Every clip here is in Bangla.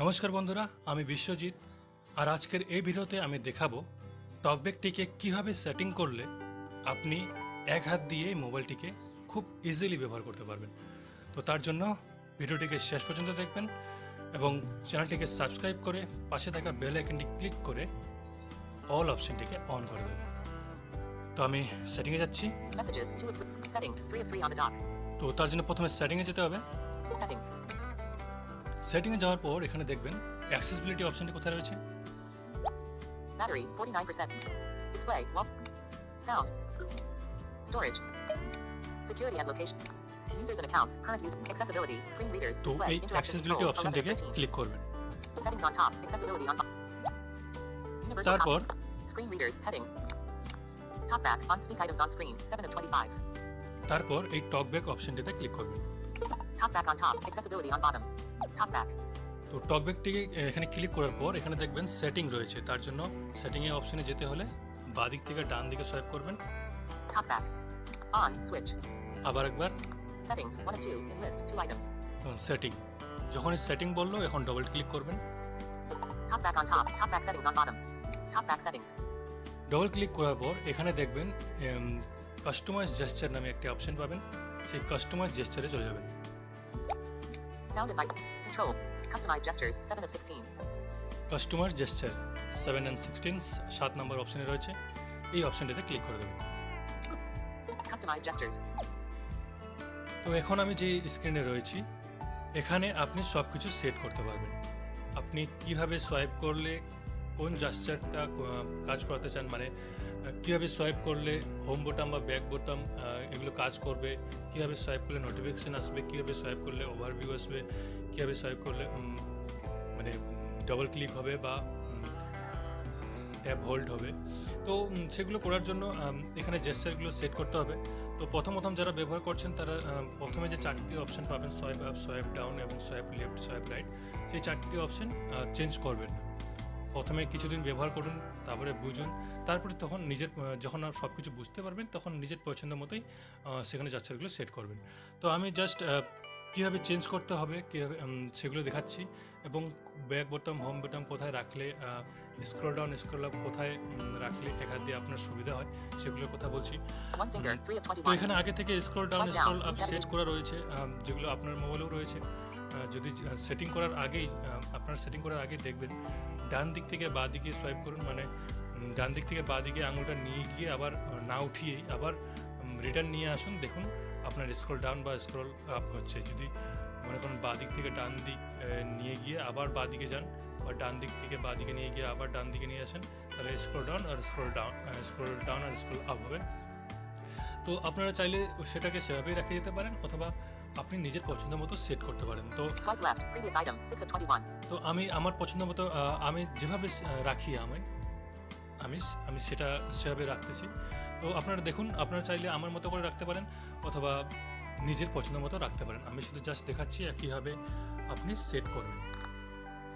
নমস্কার বন্ধুরা, আমি বিশ্বজিৎ। আর আজকের এই ভিডিওতে আমি দেখাবো টকব্যাকটিকে কিভাবে সেটিং করলে আপনি এক হাত দিয়ে এই মোবাইলটিকে খুব ইজিলি ব্যবহার করতে পারবেন। তো তার জন্য ভিডিওটিকে শেষ পর্যন্ত দেখবেন এবং চ্যানেলটিকে সাবস্ক্রাইব করে পাশে থাকা বেল আইকনটি ক্লিক করে অল অপশনটিকে অন করে দেবেন। তো আমি সেটিংয়ে যাচ্ছি। তো তার জন্য প্রথমে সেটিংয়ে যেতে হবে। সেটিংয়ে যাওয়ার পর এখানে দেখবেন অ্যাক্সেসিবিলিটি অপশনটি কোথায় রয়েছে। Battery 49%. Display wall. Sound. Storage. Security and location. Users and accounts. Current use. Accessibility. Screen readers. তো Display. এই Interactive অ্যাক্সেসিবিলিটি controls. অপশন 11 থেকে of 13. ক্লিক করবেন। Settings on top. Accessibility on. Universal. তারপর Screen readers. Heading. Talkback. On speak items on screen. 7 of 25. তারপর এই টকব্যাক অপশনটিতে ক্লিক করবেন। Talkback on top. Accessibility on bottom. Talkback. তো টকব্যাকটিকে এখানে ক্লিক করার পর এখানে দেখবেন সেটিং রয়েছে। তার জন্য সেটিং এর অপশনে যেতে হলে বাঁ দিক থেকে ডান দিকে সোয়াইপ করবেন। Talkback. On. Switch. আবার একবার Settings. 1 of 2. In list. 2 items. Setting. যখন সেটিং বললো এখন ডবল ক্লিক করবেন। Talkback on top. Talkback settings on bottom. Talkback settings. Double click করার পর এখানে দেখবেন কাস্টমাইজ জেস্চার নামে একটি অপশন পাবেন। সেই কাস্টমাইজ জেস্চারে চলে যাবেন। Sound invite. Control. Customize gestures. 7 of 16. Customer gesture 7 and 16 7 নম্বর অপশনে রয়েছে। এই অপশনটিতে ক্লিক করে দেবেন। Customize gestures. তো এখন আমি যে স্ক্রিনে রয়েছি এখানে আপনি সব কিছু সেট করতে পারবেন। আপনি কিভাবে সোয়াইপ করলে কোন জেস্চারটা কাজ করাতে চান, মানে কীভাবে সোয়াইপ করলে হোম বোতাম বা ব্যাক বোতাম এগুলো কাজ করবে, কীভাবে সোয়াইপ করলে নোটিফিকেশান আসবে, কীভাবে সোয়াইপ করলে ওভারভিউ আসবে, কীভাবে সোয়াইপ করলে মানে ডবল ক্লিক হবে বা ট্যাব হোল্ড হবে। তো সেগুলো করার জন্য এখানে জেস্চারগুলো সেট করতে হবে। তো প্রথম যারা ব্যবহার করছেন তারা প্রথমে যে 4টি অপশন পাবেন, সোয়াইপ আপ, সোয়াইপ ডাউন এবং সোয়াইপ লেফট, সোয়াইপ রাইট, সেই 4টি অপশন চেঞ্জ করবেন না। প্রথমে কিছুদিন ব্যবহার করুন, তারপরে বুঝুন, তারপরে তখন যখন সব কিছু বুঝতে পারবেন তখন নিজের পছন্দ মতোই সেখানে জেস্চারগুলো সেট করবেন। তো আমি জাস্ট কীভাবে চেঞ্জ করতে হবে কীভাবে সেগুলো দেখাচ্ছি এবং ব্যাক বোতাম, হোম বোতাম কোথায় রাখলে, স্ক্রল ডাউন স্ক্রল আপ কোথায় রাখলে এক হাত দিয়ে আপনার সুবিধা হয় সেগুলোর কথা বলছি। One finger. 3 of তো 21. এখানে আগে থেকে scroll down scroll up set করা রয়েছে, যেগুলো আপনার মোবাইলেও রয়েছে। যদি সেটিং করার আগেই আপনার সেটিং করার আগেই দেখবেন ডান দিক থেকে বাঁ দিকে সোয়াইপ করুন, মানে ডান দিক থেকে বাঁ দিকে আঙুলটা নিয়ে গিয়ে আবার না উঠিয়েই আবার রিটার্ন নিয়ে আসুন। দেখুন আপনার স্ক্রল ডাউন বা স্ক্রল আপ হচ্ছে। যদি মনে করুন বাঁ দিক থেকে ডান দিক নিয়ে গিয়ে আবার বাঁ দিকে যান বা ডান দিক থেকে বাঁ দিকে নিয়ে গিয়ে আবার ডান দিকে নিয়ে আসেন, তাহলে স্ক্রল ডাউন আর স্ক্রল ডাউন আর স্ক্রল আপ হবে। তো আপনারা চাইলে সেটাকে সেভাবেই রেখে যেতে পারেন অথবা আপনি নিজের পছন্দ মতো সেট করতে পারেন। তো Swipe left. Previous item. 6 of 21. তো আমি আমার পছন্দ মতো আমি যেভাবে রাখি আমি সেটা সেভাবে রাখতেছি। তো আপনারা দেখুন, আপনারা চাইলে আমার মতো করে রাখতে পারেন অথবা নিজের পছন্দ মতো রাখতে পারেন। আমি শুধু জাস্ট দেখাচ্ছি কীভাবে আপনি সেট করবেন।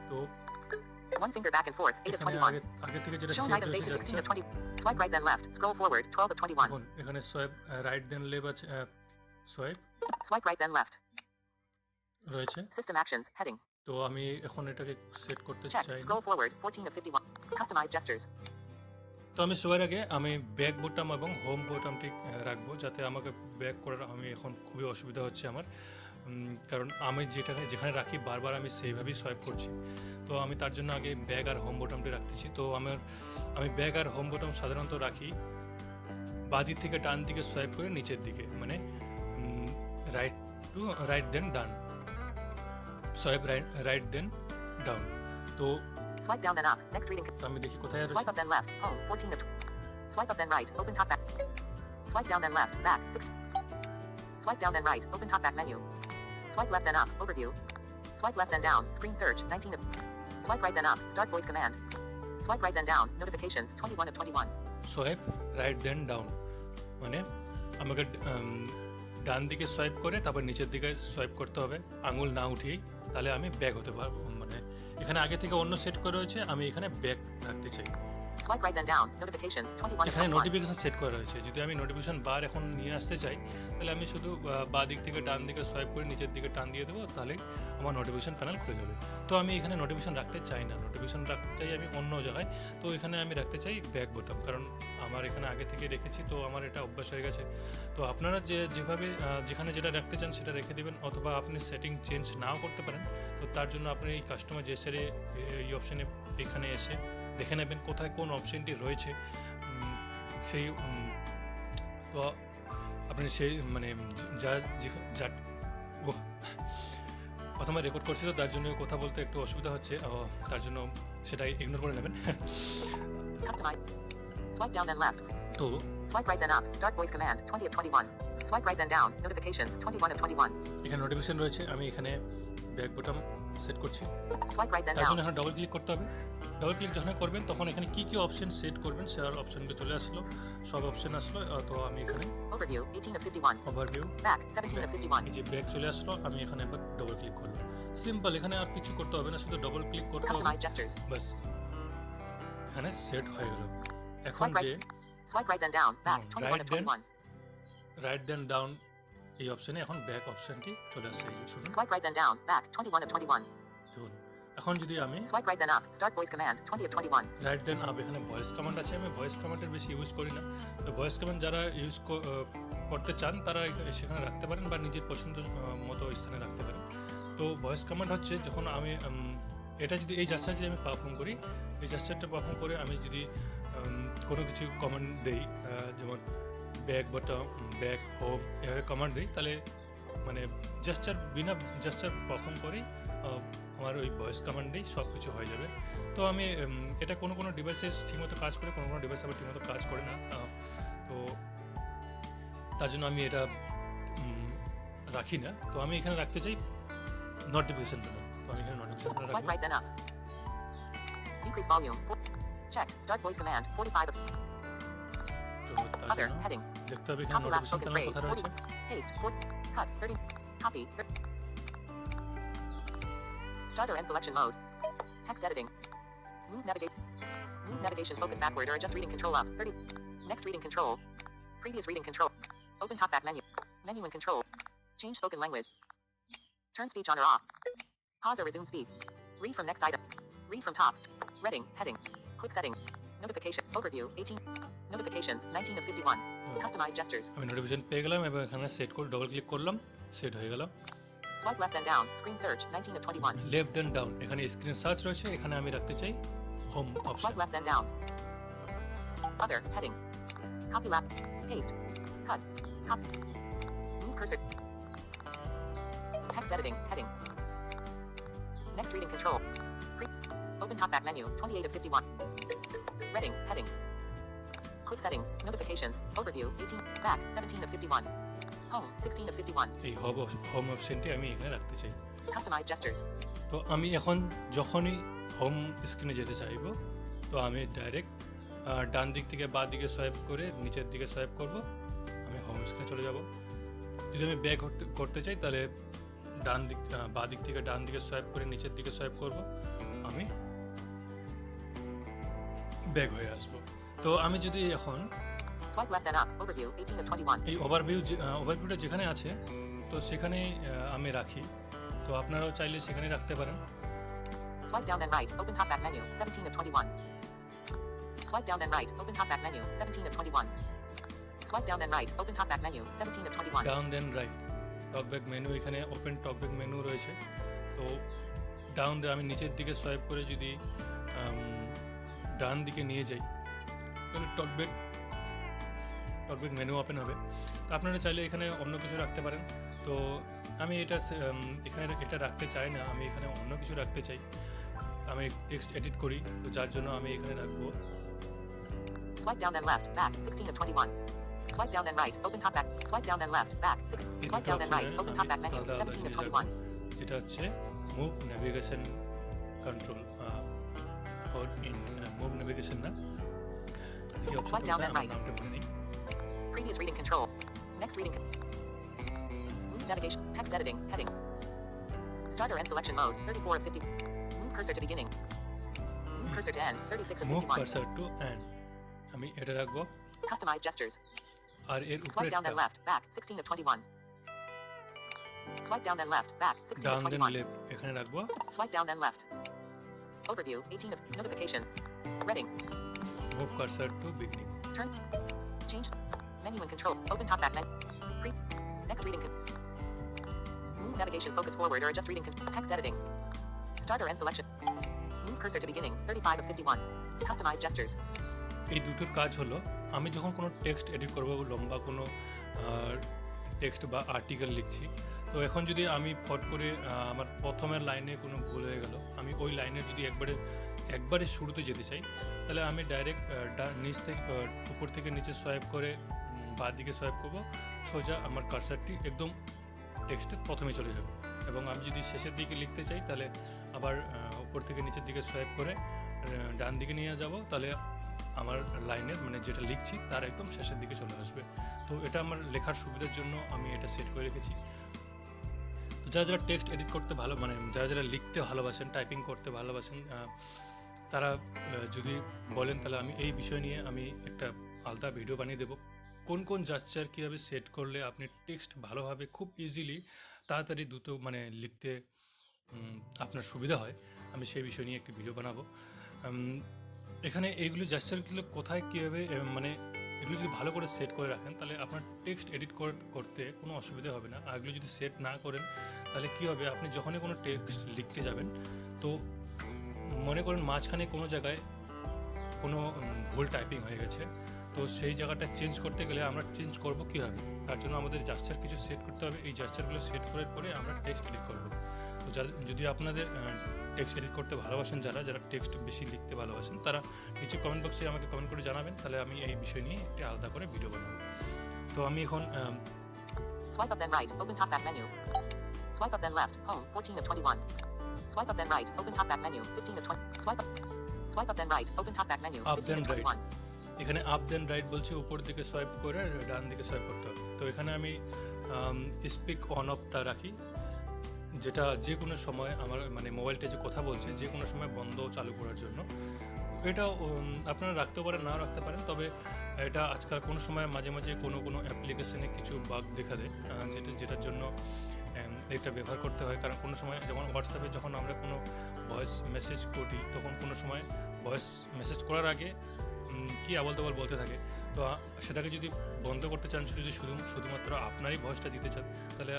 তো One finger back and forth. 8 of এখানে 21. আগে থেকে যেটা Showing সেট items 8 to হয়ে 16 যাচ্ছে, of 20. Swipe right then left. Scroll forward. 12 of 21. এখন এখানে সোয়াইপ রাইট দেন লেফট আছে, swipe Swipe right then left. রয়েছে। System actions. Heading. তো আমি এখন এটাকে সেট করতে Checked. চাই। Scroll forward. 14 of 51. Customize gestures. তো আমি শোয়ার আগে আমি ব্যাক বোতাম এবং হোম বোতামটি রাখবো, যাতে আমাকে ব্যাক করার এখন খুবই অসুবিধা হচ্ছে আমার, কারণ আমি যেখানে রাখি বারবার আমি সেইভাবেই সোয়াইপ করছি। তো আমি তার জন্য আগে ব্যাক আর হোম বোতামটি রাখতেছি। তো আমি ব্যাক আর হোম বোতাম সাধারণত রাখি বাঁ দিক থেকে ডান দিকে সোয়াইপ করে নিচের দিকে, মানে রাইট দেন ডান, সোয়াইপ রাইট দেন ডাউন। তো Swipe down then up. Next reading. আমি দেখি কোথায় আছে। Swipe up then left. Home. 14 of. Swipe up then right. Open top back. Swipe down then left. Back. 6. Swipe down then right. Open top back menu. Swipe left then up. Overview. Swipe left then down. Screen search. 19 of. Swipe right then up. Start voice command. Swipe right then down. Notifications. 21 of 21. Swipe right then down, মানে আমাকে ডান দিকে সোয়াইপ করে তারপর নিচের দিকে সোয়াইপ করতে হবে আঙুল না উঠিয়েই, তাহলে আমি ব্যাক হতে পারবো। মানে এখানে আগে থেকে অন্য সেট করে রয়েছে, আমি এখানে ব্যাক রাখতে চাই। Swipe right then down. Notifications 21 of এখানে 21. নোটিফিকেশন সেট করা রয়েছে। যদি আমি নোটিফিকেশন বার এখন নিয়ে আসতে চাই, তাহলে আমি শুধু বাঁ দিক থেকে ডান দিকে সোয়াইপ করে নিচের দিকে টান দিয়ে দেবো, তাহলে আমার নোটিফিকেশন প্যানেল খুলে যাবে। তো আমি এখানে নোটিফিকেশন রাখতে চাই না, নোটিফিকেশন রাখতে চাই আমি অন্য জায়গায়। তো এখানে আমি রাখতে চাই ব্যাক বোতাম, কারণ আমার এখানে আগে থেকে রেখেছি, তো আমার এটা অভ্যাস হয়ে গেছে। তো আপনারা যেভাবে যেখানে যেটা রাখতে চান সেটা রেখে দেবেন, অথবা আপনি সেটিং চেঞ্জ নাও করতে পারেন। তো তার জন্য আপনি এই কাস্টমার জেস্টারে এই অপশানে এখানে এসে দেখে নেবেন কোথায় কোন অপশানটি রয়েছে। সেই তো আপনি সেই মানে যা যা ও প্রথমে রেকর্ড করছি, তো তার জন্য কথা বলতে একটু অসুবিধা হচ্ছে, তার জন্য সেটা ইগনোর করে নেবেন। Customize. Swipe down then left. তো Swipe right then up. Start voice command 20 of 21. Swipe right then down. Notifications 21 of 21. এখানে নোটিফিকেশন রয়েছে, আমি এখানে ব্যাক বোতাম সেট করছি। Swipe right then তার জন্য down. এখানে ডবল ক্লিক করতে হবে। ডবল ক্লিক যখন করবেন তখন এখানে কি কি অপশন সেট করবেন সে অপশনগুলো চলে আসলো, সব অপশন আসলো। তো আমি এখানে Overview 18 of 51. Overview, Back 17 of 51. এই যে ব্যাক চলে আসলো, আমি এখানে একবার ডবল ক্লিক করলাম। সিম্পল, এখানে আর কিছু করতে হবে না, শুধু ডবল ক্লিক করতে হবে, Customize gestures. বাস এখানে সেট হয়ে গেল। এখন Swipe right. যে Swipe right then down. Back 21 right of then. 21. Right then down এই অপশনে এখন ব্যাক অপশনটি চলে আসছে। এই যে শুনুন, Swipe right then down. Back 21 of 21. দেখুন এখন যদি আমি Swipe right then up. Start voice command 20 of 21. Right then up, এখানে ভয়েস কমান্ড আছে, আমি ভয়েস কমান্ডের বেশি ইউজ করি না। তো ভয়েস কমান্ড যারা ইউজ করতে চান তারা সেখানে রাখতে পারেন, বা নিজের পছন্দ মতো স্থানে রাখতে পারেন। তো ভয়েস কমান্ড হচ্ছে যখন আমি এটা যদি এই জাস্টার যদি আমি পারফর্ম করি, এই জাস্টারটা পারফর্ম করে আমি যদি কোনো কিছু কমান্ড দেই, যেমন ব্যাক বটম, ব্যাক, হোম, এভাবে কমান্ড দিই, তাহলে মানে বিনা জাস্টার পারফর্ম করেই আমার ওই ভয়েস কমান্ডেই সব কিছু হয়ে যাবে। তো আমি এটা কোনো ডিভাইসে ঠিকমতো কাজ করে, কোনো ডিভাইস আবার ঠিকমতো কাজ করে না। তো তার জন্য আমি এটা রাখি না। তো আমি এখানে রাখতে চাই নোটিফিকেশন প্যানেল। তো আমি এখানে নোটিফিকেশন প্যানেল Swipe রাখবো। right then up. Decrease volume. Checked. Start voice command 45 of. তো তার Other জন্য heading. দেখতে হবে এখানে Copy last notification spoken panel phrase. কোথায় রয়েছে। 40. Paste. 40. Cut. 30. Copy. Starter and selection mode. Text editing. Move navigation focus backward or adjust reading control up. 30. Next reading control. Previous reading control. Open talkback menu. Menu and control. Change spoken language. Turn speech on or off. Pause or resume speech. Read from next item. Read from top. Reading. Heading. Quick setting. Notification. Overview 18. Notifications 19 of 51. Customize gestures. আমি নোটিফিকেশন পেয়ে গেলাম এবং এখানে সেট করে ডবল ক্লিক করলাম, সেট হয়ে গেল। Swipe left and down. Screen search 19 of 21. Left then down, এখানে স্ক্রিন সার্চ রয়েছে, এখানে আমি রাখতে চাই home option. Swipe left and down. Other heading. Copy left. Paste. Cut. Copy. Move cursor. Text editing. Heading. Next reading control. Open talkback menu 28 of 51. Reading. Heading. Quick settings. Notifications. Overview 18. Back 17 of 51. Home 16 of 51. এই হোম অপশনটি আমি এখানে রাখতে চাই। Customize gestures. তো আমি এখন যখনই হোম স্ক্রিনে যেতে চাইব, তো আমি ডাইরেক্ট ডান দিক থেকে বাঁ দিকে সোয়াইপ করে নিচের দিকে সোয়াইপ করব, আমি হোম স্ক্রিনে চলে যাব। যদি আমি ব্যাক করতে চাই তাহলে বাঁ দিক থেকে ডান দিকে সোয়াইপ করে নিচের দিকে সোয়াইপ করব, আমি ব্যাক হয়ে আসব। তো আমি যদি এখন Swipe left and up. Overview 18 of 21. এই ওভারভিউটা যেখানে আছে তো সেখানে আমি রাখি। তো আপনারাও চাইলে সেখানে রাখতে পারেন। Swipe down then right. Open talkback menu 17 of 21. Swipe down then right. Open talkback menu 17 of 21. Swipe down then right. Open talkback menu 17 of 21. Down then right, TalkBack menu, এখানে ওপেন টকব্যাক মেনু রয়েছে। তো ডাউন দিয়ে আমি নিচের দিকে সোয়াইপ করে যদি ডান দিকে নিয়ে যাই তাহলে টকব্যাক মেনু ওপেন হবে। তো আপনারা চাইলে এখানে অন্য কিছু রাখতে পারেন। তো আমি এখানে এটা রাখতে চাই না, আমি এখানে অন্য কিছু রাখতে চাই। আমি টেক্সট এডিট করি, তো যার জন্য আমি এখানে রাখবো Swipe down then left. Back 16 of 21. Swipe down then right. Open talkback. Swipe down then left. Back 6. Swipe down then right. Open talkback menu 17 of 21. যেটা হচ্ছে move navigation control for move navigation না, এই Swipe down then অপশনটা right. নামটা মনে নেই। Previous reading control. Next reading. Move navigation. Text editing. Heading. Starter and selection mode 34 of 50. Move cursor to beginning. Move Move cursor to end. 36 of move 51. Cursor to end, আমি এটা রাখবো। Customize gestures. আর এর Swipe down উপরেরটা then left. Back 16 of 21. Swipe down then left. Back 16 down of then 21. Left এখানে রাখবো। Swipe down then left. Overview 18 of notification. Reading. Move cursor to beginning. Turn. Change. Menu and control. Open top back menu. Pre. Next reading. Move navigation focus forward or adjust reading. Text editing. Starter and selection. Move cursor to beginning. 35 of 51. Customize gestures. এই দুটোর কাজ হলো, আমি যখন কোনো টেক্সট এডিট করবো, লম্বা কোনো টেক্সট বা আর্টিকেল লিখছি, তো এখন যদি আমি ফট করে আমার প্রথমের লাইনে কোনো ভুল হয়ে গেল, আমি ওই লাইনে যদি একবারে শুরুতে যেতে চাই, তাহলে আমি ডাইরেক্ট নিচ থেকে উপর থেকে নিচে সোয়াইপ করে বাঁ দিকে সোয়াইপ করবো, সোজা আমার কার্সারটি একদম টেক্সটের প্রথমে চলে যাবে। এবং আমি যদি শেষের দিকে লিখতে চাই, তাহলে আবার উপর থেকে নিচের দিকে সোয়াইপ করে ডান দিকে নিয়ে যাব, তাহলে আমার লাইনের মানে যেটা লিখছি তার একদম শেষের দিকে চলে আসবে। তো এটা আমার লেখার সুবিধার জন্য আমি এটা সেট করে রেখেছি। তো যারা যারা টেক্সট এডিট করতে মানে যারা যারা লিখতে ভালোবাসেন, টাইপিং করতে ভালোবাসেন, তারা যদি বলেন, তাহলে আমি এই বিষয় নিয়ে আমি একটা আলাদা ভিডিও বানিয়ে দেবো। কোন কোন জাস্চার কীভাবে সেট করলে আপনি টেক্সট ভালোভাবে খুব ইজিলি তাড়াতাড়ি দ্রুত মানে লিখতে আপনার সুবিধা হয়, আমি সেই বিষয় নিয়ে একটি ভিডিও বানাবো। এখানে এইগুলো জাস্চারগুলো কোথায় কীভাবে মানে এগুলো যদি ভালো করে সেট করে রাখেন, তাহলে আপনার টেক্সট এডিট করতে কোনো অসুবিধা হবে না। আর এগুলো যদি সেট না করেন, তাহলে কী হবে, আপনি যখনই কোনো টেক্সট লিখতে যাবেন, তো মনে করেন মাঝখানে কোনো জায়গায় কোনো ভুল টাইপিং হয়ে গেছে, তো সেই জায়গাটা চেঞ্জ করতে গেলে আমরা চেঞ্জ করব কীভাবে, তার জন্য আমাদের জাস্চার কিছু সেট করতে হবে। এই জাস্চারগুলো সেট করার পরে আমরা টেক্সট এডিট করব। তো যদি আপনাদের টেক্সট এডিট করতে ভালোবাসেন, যারা টেক্সট বেশি লিখতে ভালোবাসেন, তারা নিচে কমেন্ট বক্সে আমাকে কমেন্ট করে জানাবেন, তাহলে আমি এই বিষয় নিয়ে একটি আলাদা করে ভিডিও বানাবো। তো আমি এখন Swipe up then right. Open top back menu. Swipe up then left. Home 14 of 21. Swipe up then right. Open top back menu 15 of 20. Swipe up then right. Open top back menu 15 of 21. এখানে আপ দেন রাইট বলছে, উপর দিকে সোয়াইপ করে ডান দিকে সোয়াইপ করতে হবে। তো এখানে আমি স্পিক অন অফটা রাখি, যেটা যে কোনো সময় আমার মানে মোবাইলটা যে কথা বলছে যে কোনো সময় বন্ধ চালু করার জন্য। এটা আপনারা রাখতে পারেন, না রাখতে পারেন, তবে এটা আজকাল কোনো সময় মাঝে মাঝে কোনো অ্যাপ্লিকেশনে কিছু বাগ দেখা দেয়, যেটার জন্য এটা ব্যবহার করতে হয়। কারণ কোনো সময় যেমন হোয়াটসঅ্যাপে যখন আমরা কোনো ভয়েস মেসেজ করি, তখন কোনো সময় ভয়েস মেসেজ করার আগে কি আবল তাবল বলতে থাকে। তো সেটাকে যদি বন্ধ করতে চান, শুধুমাত্র আপনারই ভয়েসটা দিতে চান, তাহলে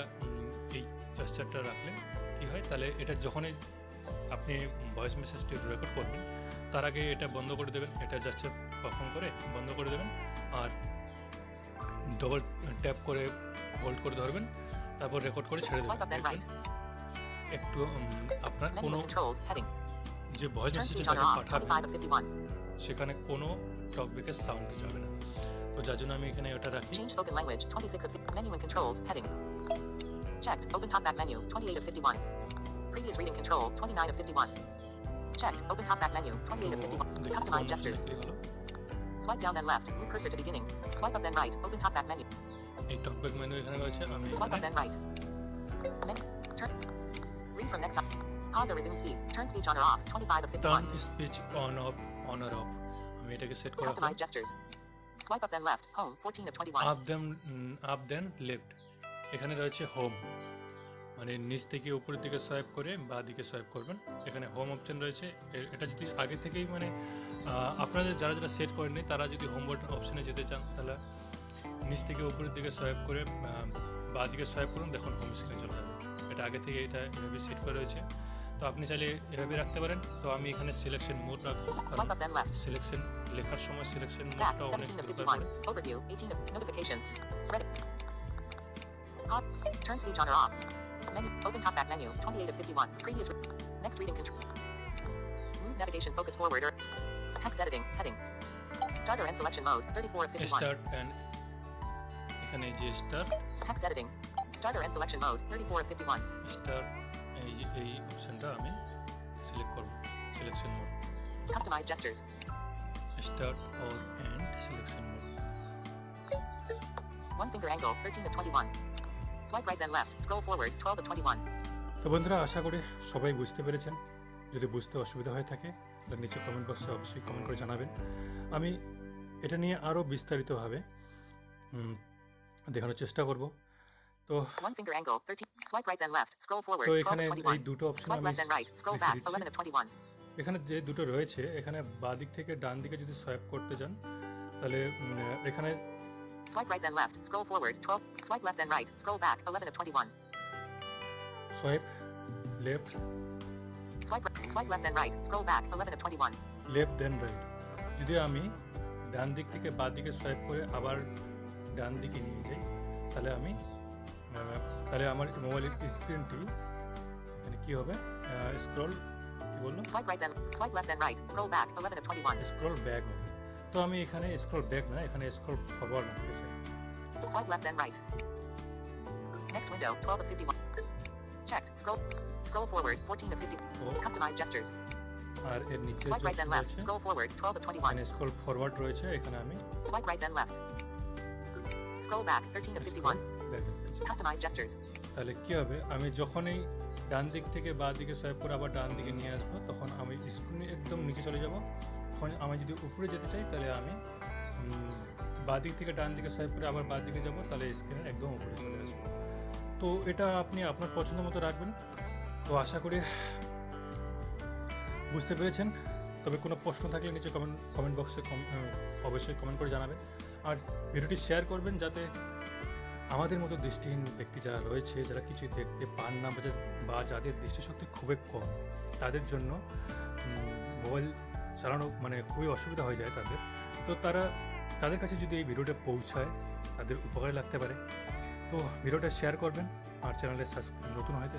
এই জাস্চারটা রাখলে কি হয়, তাহলে এটা যখনই আপনি ভয়েস মেসেজটি রেকর্ড করবেন, তার আগে এটা বন্ধ করে দেবেন, এটা জাস্চার পারফর্ম করে বন্ধ করে দেবেন, আর ডবল ট্যাপ করে হোল্ড করে ধরবেন, তারপর রেকর্ড করে ছেড়ে দেবেন। একটু আপনার কোনো যে ভয়েস মেসেজটা যাকে পাঠাবেন, সেখানে কোনো টকব্যাকের সাউন্ড যাবে না। তো যার জন্য আমি এখানে ওটা রাখি। Change spoken language 26 of menu and controls heading. Checked. Open top back menu 28 of 51. Previous reading control 29 of 51. Checked. Open top back menu 28 of 51. Customize gestures. Swipe down then left. Move cursor to beginning. Swipe up then right. Open top back menu. এই টকব্যাক মেনু এখানে রয়েছে। আমি Swipe up then right. Menu. Turn. Read from next up. Pause or resume speed. Turn speech on or off 25 of 51. Turn speech on or off. আমি এটাকে সেট করব। Customize gestures. Swipe up then left. Home 14 of 21. up then left. এখানে রয়েছে হোম, মানে নিচ থেকে উপরের দিকে সোয়াইপ করে বাঁ দিকে সোয়াইপ করবেন। এখানে হোম অপশন রয়েছে। এটা যদি আগে থেকেই মানে আপনাদের যারা যারা সেট করেননি, তারা যদি হোম বাটন অপশনে যেতে চান, তাহলে নিচ থেকে উপরের দিকে সোয়াইপ করে বাঁ দিকে সোয়াইপ করুন, দেখুন হোম স্ক্রিনে চলে যাবে। এটা আগে থেকে এটা এভাবে সেট করা রয়েছে। তো আপনি চাইলে এভাবে রাখতে পারেন। তো আমি এখানে সিলেকশন মোড রাখবো, সিলেকশন লেখার সময় সিলেকশন মোডটা অনেক দরকার পড়ে। Overview 18 of notifications. Ready. Turn speech on or off. Menu. Open top back menu 28 of 51. Previous. Next reading control. Move navigation focus forward or text editing heading. Starter and selection mode 34 of 51. Start and এখানে যে start text editing. Starter and selection mode 34 of 51. Start এই অপশনটা আমি সিলেক্ট করব, selection mode. Customize gestures. Start or end selection mode. One finger angle 13 of 21. Swipe right then left. Scroll forward 12 of 21. তো বন্ধুরা, আশা করি সবাই বুঝতে পেরেছেন যদি বুঝতে অসুবিধা হয়ে থাকে তাহলে নিচে কমেন্ট বক্সে অবশ্যই কমেন্ট করে জানাবেন। আমি এটা নিয়ে আরও বিস্তারিতভাবে দেখানোর চেষ্টা করব। তো One finger angle, 13. Swipe right then left. Scroll forward, তো 12 এখানে of এই 21. দুটো অপশন Swipe আমি left then right. Scroll দেখিয়ে back, দিচ্ছি। 11 of 21. এখানে যে দুটো রয়েছে, এখানে বাঁ দিক থেকে ডান দিকে যদি সোয়াইপ করতে যান তাহলে এখানে Swipe right then left. Scroll forward, 12. Swipe left then right. Scroll back, 11 of 21. Swipe left Swipe left then right. Scroll back, 11 of 21. Left then right. যদি আমি ডান দিক থেকে বাঁ দিকে সোয়াইপ করে আবার ডান দিকে নিয়ে যাই তাহলে আমার মোবাইলের স্ক্রিনটি মানে কি হবে, স্ক্রল কি বললো, Swipe left then right. Scroll back, 11 of 21. Scroll back হবে। তো আমি এখানে স্ক্রল ব্যাক না, এখানে স্ক্রল ফরওয়ার্ড রাখতে চাই। Swipe left then right. Next window, 12 of 51. Checked. Scroll forward, 14 of 50. তো Customize gestures. আর এর নিচে Swipe right then left. Scroll forward, 12 of 21. এখানে স্ক্রল ফরওয়ার্ড রয়েছে, এখানে আমি Swipe right then left. Scroll back, 13 of 51. Customize gestures. তাহলে কি হবে, আমি যখনই ডান দিক থেকে বাঁ দিকে সোয়াইপ করে আবার ডান দিকে নিয়ে আসবো তখন আমি স্ক্রিনে একদম নিচে চলে যাব। তখন আমি যদি উপরে যেতে চাই তাহলে আমি বাঁ দিক থেকে ডান দিকে সোয়াইপ করে আবার বাঁ দিকে যাব, তাহলে স্ক্রিনের একদম উপরে চলে আসবো। তো এটা আপনি আপনার পছন্দ মতো রাখবেন। তো আশা করি বুঝতে পেরেছেন। তবে কোনো প্রশ্ন থাকলে নিচে কমেন্ট বক্সে অবশ্যই কমেন্ট করে জানাবেন। আর ভিডিওটি শেয়ার করবেন যাতে আমাদের মতো দৃষ্টিহীন ব্যক্তি যারা রয়েছে, যারা কিছুই দেখতে পান না বা যাদের দৃষ্টিশক্তি খুবই কম, তাদের জন্য মোবাইল চালানো মানে খুবই অসুবিধা হয়ে যায় তাদের। তো তাদের কাছে যদি এই ভিডিওটা পৌঁছায় তাদের উপকারে লাগতে পারে। তো ভিডিওটা শেয়ার করবেন আর চ্যানেলে নতুন হয়তো